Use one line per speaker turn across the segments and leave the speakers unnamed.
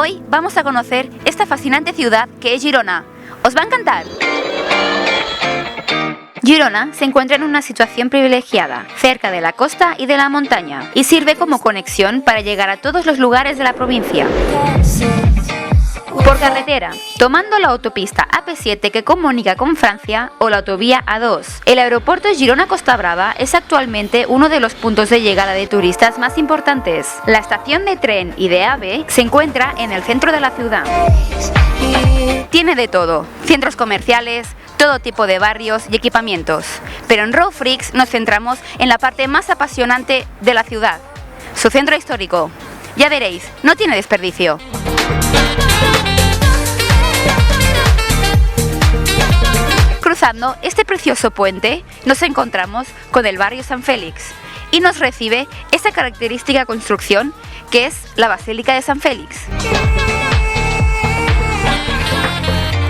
Hoy vamos a conocer esta fascinante ciudad que es Girona. ¡Os va a encantar! Girona se encuentra en una situación privilegiada, cerca de la costa y de la montaña, y sirve como conexión para llegar a todos los lugares de la provincia. Por carretera, tomando la autopista AP7 que comunica con Francia o la autovía A2. El aeropuerto Girona-Costa Brava es actualmente uno de los puntos de llegada de turistas más importantes. La estación de tren y de AVE se encuentra en el centro de la ciudad. Tiene de todo, centros comerciales, todo tipo de barrios y equipamientos. Pero en Raw Freaks nos centramos en la parte más apasionante de la ciudad, su centro histórico. Ya veréis, no tiene desperdicio. Cruzando este precioso puente nos encontramos con el barrio San Félix y nos recibe esta característica construcción que es la Basílica de San Félix.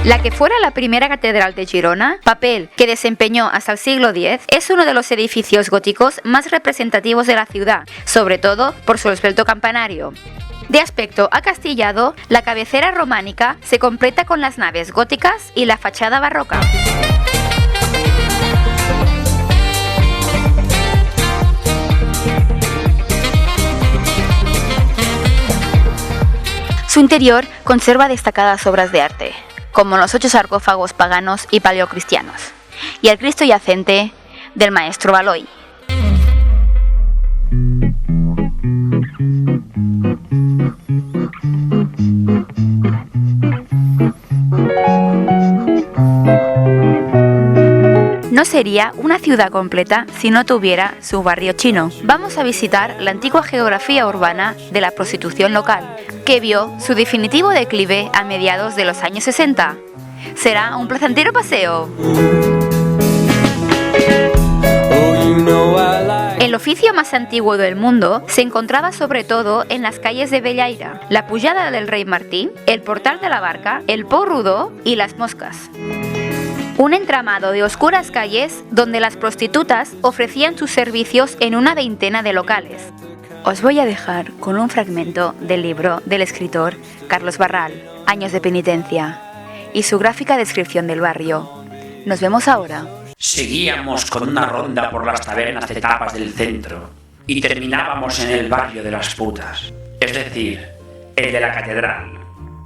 La que fuera la primera catedral de Girona, papel que desempeñó hasta el siglo X, es uno de los edificios góticos más representativos de la ciudad, sobre todo por su esbelto campanario. De aspecto acastillado, la cabecera románica se completa con las naves góticas y la fachada barroca. Su interior conserva destacadas obras de arte, como los 8 sarcófagos paganos y paleocristianos, y el Cristo yacente del maestro Baloy. No sería una ciudad completa si no tuviera su barrio chino. Vamos a visitar la antigua geografía urbana de la prostitución local, que vio su definitivo declive a mediados de los años 60. Será un placentero paseo. El oficio más antiguo del mundo se encontraba sobre todo en las calles de Bellaire, la Pujada del Rey Martí, el Portal de la Barca, el Pou Rodó y las Moscas. Un entramado de oscuras calles donde las prostitutas ofrecían sus servicios en una veintena de locales. Os voy a dejar con un fragmento del libro del escritor Carlos Barral, Años de penitencia, y su gráfica descripción del barrio. Nos vemos ahora.
Seguíamos con una ronda por las tabernas de tapas del centro y terminábamos en el barrio de las putas, es decir, el de la catedral,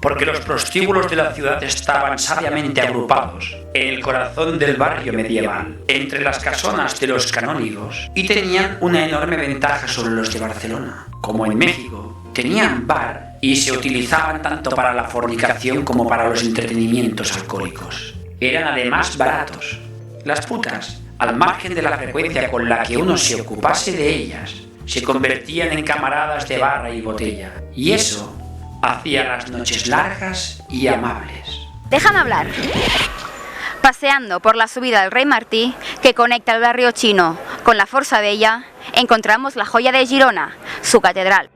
porque los prostíbulos de la ciudad estaban sabiamente agrupados en el corazón del barrio medieval, entre las casonas de los canónigos, y tenían una enorme ventaja sobre los de Barcelona. Como en México, tenían bar y se utilizaban tanto para la fornicación como para los entretenimientos alcohólicos. Eran además baratos. Las putas, al margen de la frecuencia con la que uno se ocupase de ellas, se convertían en camaradas de barra y botella, y eso hacía las noches largas y amables.
Déjame hablar. Paseando por la subida del Rey Martí, que conecta el barrio chino con la Força Vella, encontramos la joya de Girona, su catedral.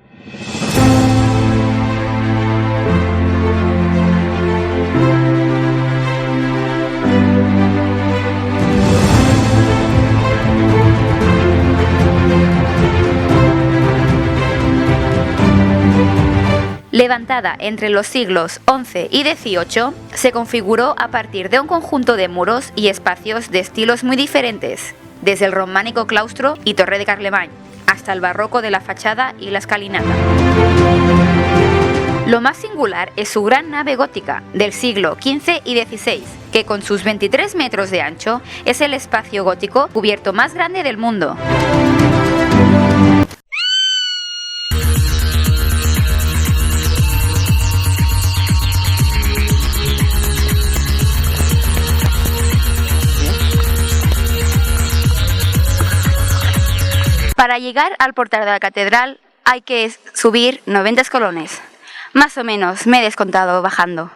Levantada entre los siglos XI y XVIII, se configuró a partir de un conjunto de muros y espacios de estilos muy diferentes, desde el románico claustro y torre de Carlemany, hasta el barroco de la fachada y la escalinata. Lo más singular es su gran nave gótica, del siglo XV y XVI, que con sus 23 metros de ancho es el espacio gótico cubierto más grande del mundo. Para llegar al portal de la catedral hay que subir 90 escalones. Más o menos me he descontado bajando.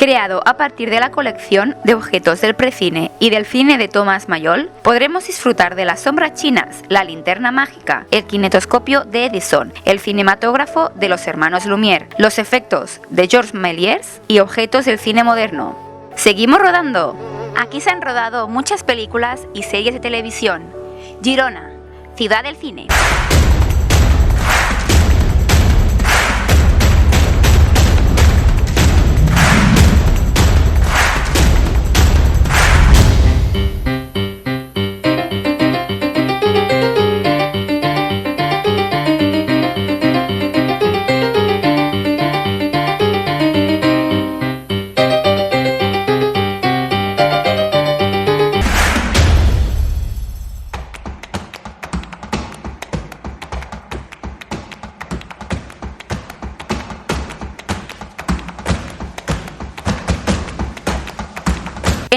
Creado a partir de la colección de objetos del precine y del cine de Thomas Mayol, podremos disfrutar de las sombras chinas, la linterna mágica, el kinetoscopio de Edison, el cinematógrafo de los hermanos Lumière, los efectos de Georges Méliès y objetos del cine moderno. ¡Seguimos rodando! Aquí se han rodado muchas películas y series de televisión. Girona, ciudad del cine.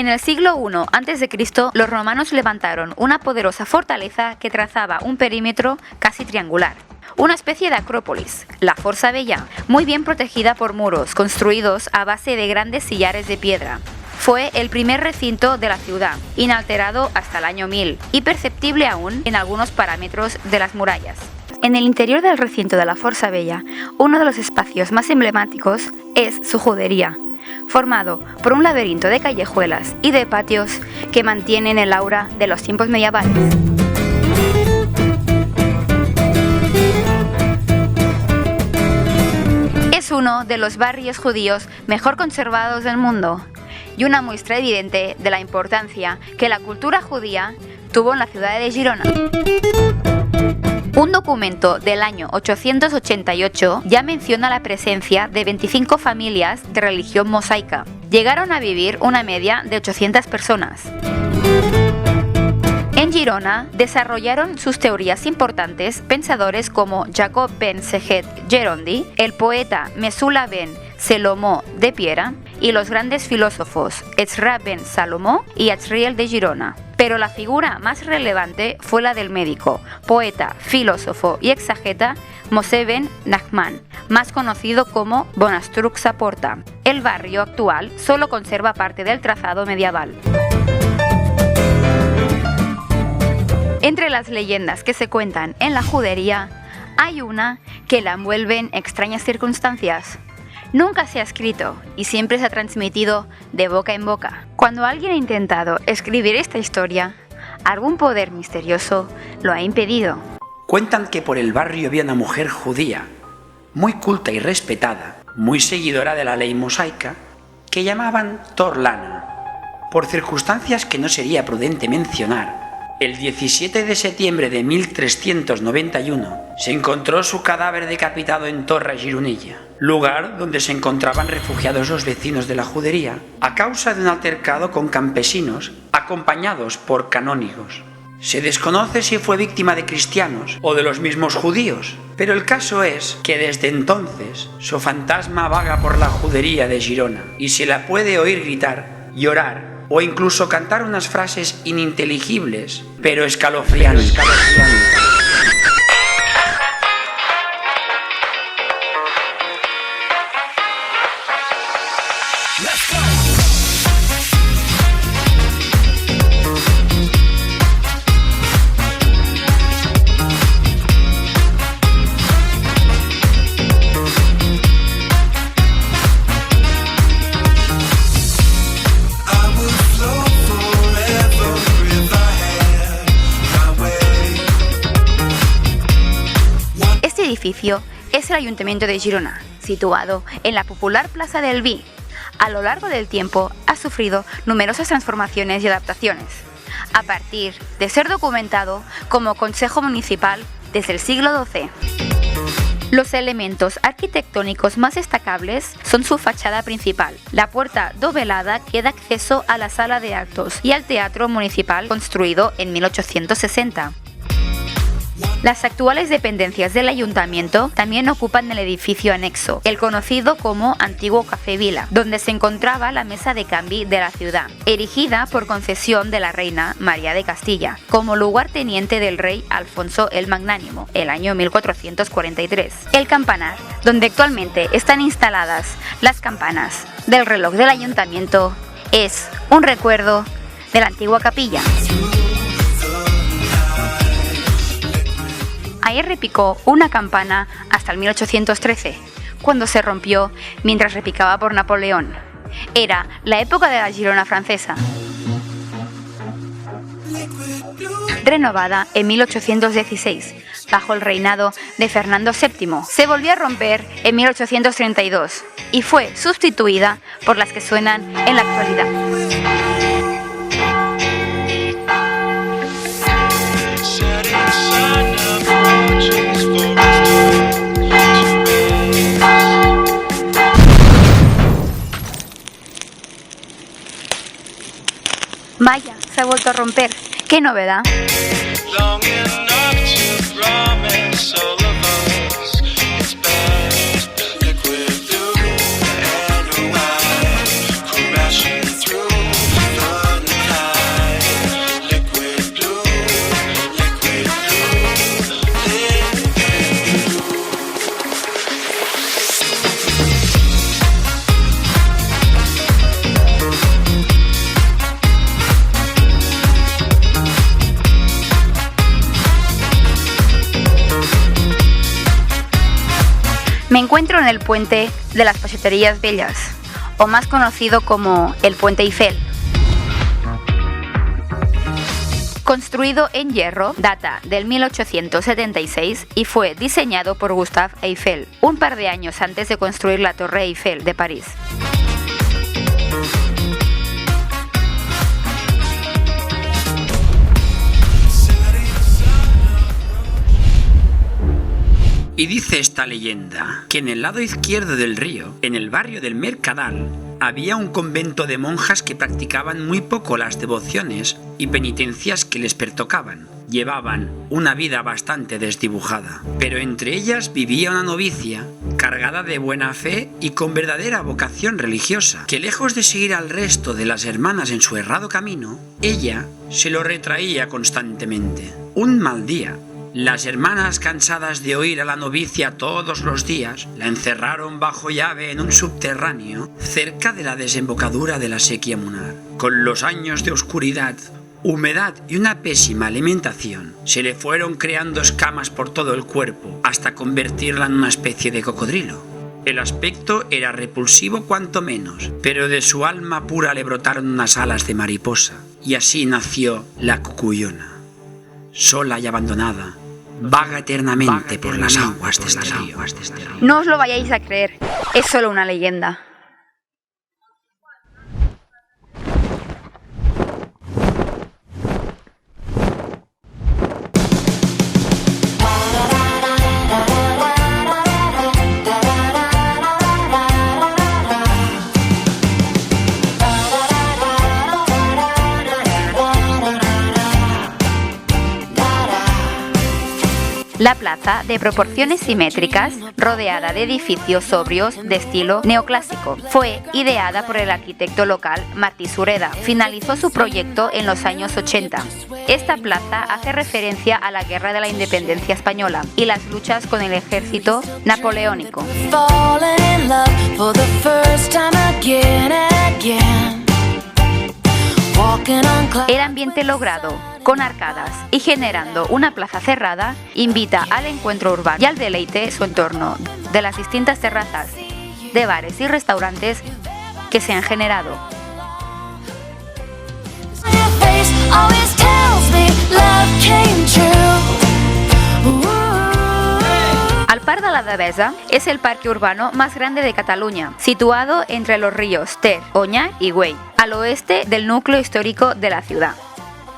En el siglo I a.C., los romanos levantaron una poderosa fortaleza que trazaba un perímetro casi triangular. Una especie de acrópolis, la Força Vella, muy bien protegida por muros construidos a base de grandes sillares de piedra. Fue el primer recinto de la ciudad, inalterado hasta el año 1000 y perceptible aún en algunos parámetros de las murallas. En el interior del recinto de la Força Vella, uno de los espacios más emblemáticos es su judería, formado por un laberinto de callejuelas y de patios que mantienen el aura de los tiempos medievales. Es uno de los barrios judíos mejor conservados del mundo y una muestra evidente de la importancia que la cultura judía tuvo en la ciudad de Girona. Un documento del año 888 ya menciona la presencia de 25 familias de religión mosaica. Llegaron a vivir una media de 800 personas. En Girona desarrollaron sus teorías importantes pensadores como Jacob ben Seget Gerondi, el poeta Mesula ben Salomó de Piera y los grandes filósofos Ezra ben Salomó y Azriel de Girona. Pero la figura más relevante fue la del médico, poeta, filósofo y exegeta Moshe ben Nachman, más conocido como Bonastruc Saporta. El barrio actual solo conserva parte del trazado medieval. Entre las leyendas que se cuentan en la judería, hay una que la envuelve en extrañas circunstancias. Nunca se ha escrito y siempre se ha transmitido de boca en boca. Cuando alguien ha intentado escribir esta historia, algún poder misterioso lo ha impedido.
Cuentan que por el barrio había una mujer judía, muy culta y respetada, muy seguidora de la ley mosaica, que llamaban Torlana. Por circunstancias que no sería prudente mencionar, el 17 de septiembre de 1391 se encontró su cadáver decapitado en Torre Gironella, lugar donde se encontraban refugiados los vecinos de la judería, a causa de un altercado con campesinos acompañados por canónigos. Se desconoce si fue víctima de cristianos o de los mismos judíos, pero el caso es que desde entonces su fantasma vaga por la judería de Girona y se la puede oír gritar, llorar o incluso cantar unas frases ininteligibles, pero escalofriantes.
Edificio es el Ayuntamiento de Girona, situado en la popular Plaza del Vi. A lo largo del tiempo ha sufrido numerosas transformaciones y adaptaciones, a partir de ser documentado como Consejo Municipal desde el siglo XII. Los elementos arquitectónicos más destacables son su fachada principal, la puerta dovelada que da acceso a la sala de actos y al teatro municipal construido en 1860. Las actuales dependencias del ayuntamiento también ocupan el edificio anexo, el conocido como Antiguo Café Vila, donde se encontraba la mesa de cambi de la ciudad, erigida por concesión de la reina María de Castilla, como lugarteniente del rey Alfonso el Magnánimo, el año 1443. El campanar donde actualmente están instaladas las campanas del reloj del ayuntamiento, es un recuerdo de la antigua capilla. Ahí repicó una campana hasta el 1813, cuando se rompió mientras repicaba por Napoleón. Era la época de la Girona francesa. Renovada en 1816, bajo el reinado de Fernando VII, se volvió a romper en 1832 y fue sustituida por las que suenan en la actualidad. Vaya, se ha vuelto a romper. ¡Qué novedad! Me encuentro en el puente de las Paseterías Bellas, o más conocido como el Puente Eiffel. Construido en hierro, data del 1876 y fue diseñado por Gustave Eiffel, un par de años antes de construir la Torre Eiffel de París.
Y dice esta leyenda que en el lado izquierdo del río, en el barrio del Mercadal, había un convento de monjas que practicaban muy poco las devociones y penitencias que les pertocaban. Llevaban una vida bastante desdibujada, pero entre ellas vivía una novicia cargada de buena fe y con verdadera vocación religiosa, que lejos de seguir al resto de las hermanas en su errado camino, ella se lo retraía constantemente. Un mal día, las hermanas, cansadas de oír a la novicia todos los días, la encerraron bajo llave en un subterráneo cerca de la desembocadura de la Sequía Munar. Con los años de oscuridad, humedad y una pésima alimentación, se le fueron creando escamas por todo el cuerpo hasta convertirla en una especie de cocodrilo. El aspecto era repulsivo cuanto menos, pero de su alma pura le brotaron unas alas de mariposa, y así nació la Cucuyona. Sola y abandonada, vaga eternamente por las aguas de este río.
No os lo vayáis a creer, es solo una leyenda. La plaza, de proporciones simétricas, rodeada de edificios sobrios de estilo neoclásico, fue ideada por el arquitecto local Martí Sureda. Finalizó su proyecto en los años 80. Esta plaza hace referencia a la Guerra de la Independencia Española y las luchas con el ejército napoleónico. El ambiente logrado, con arcadas y generando una plaza cerrada, invita al encuentro urbano y al deleite su entorno de las distintas terrazas, de bares y restaurantes que se han generado. El Parc de la Devesa es el parque urbano más grande de Cataluña, situado entre los ríos Ter, Oña y Güell, al oeste del núcleo histórico de la ciudad.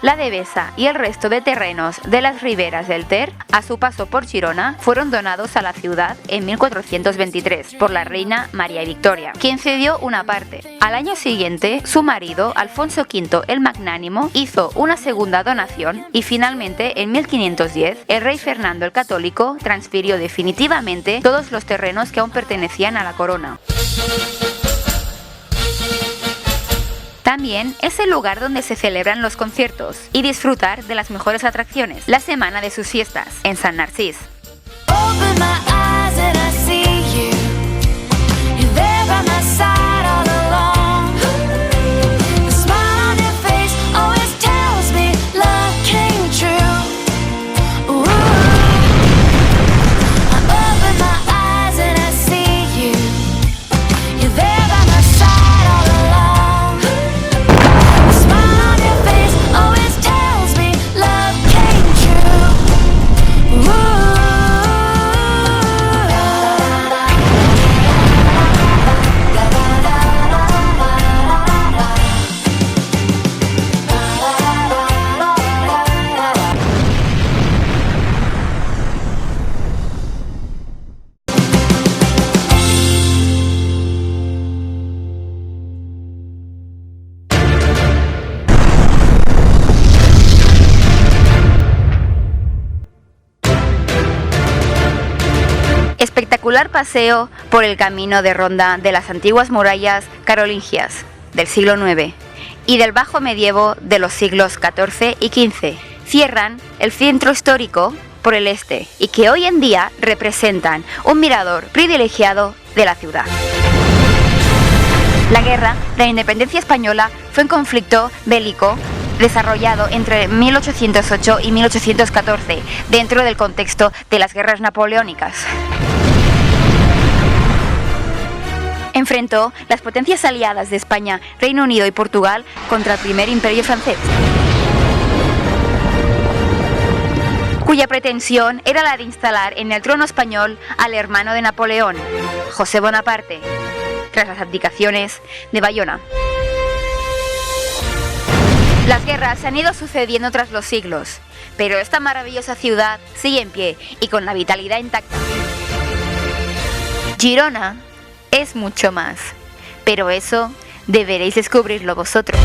La Devesa y el resto de terrenos de las riberas del Ter, a su paso por Girona, fueron donados a la ciudad en 1423 por la reina María Victoria, quien cedió una parte. Al año siguiente, su marido, Alfonso V el Magnánimo, hizo una segunda donación y finalmente, en 1510, el rey Fernando el Católico transfirió definitivamente todos los terrenos que aún pertenecían a la corona. También es el lugar donde se celebran los conciertos y disfrutar de las mejores popular paseo por el camino de ronda de las antiguas murallas carolingias del siglo IX y del bajo medievo de los siglos XIV y XV cierran el centro histórico por el este y que hoy en día representan un mirador privilegiado de la ciudad. La guerra de la independencia española fue un conflicto bélico desarrollado entre 1808 y 1814 dentro del contexto de las guerras napoleónicas. Enfrentó las potencias aliadas de España, Reino Unido y Portugal contra el primer imperio francés, cuya pretensión era la de instalar en el trono español al hermano de Napoleón, José Bonaparte, tras las abdicaciones de Bayona. Las guerras se han ido sucediendo tras los siglos, pero esta maravillosa ciudad sigue en pie y con la vitalidad intacta. Girona es mucho más, pero eso deberéis descubrirlo vosotros.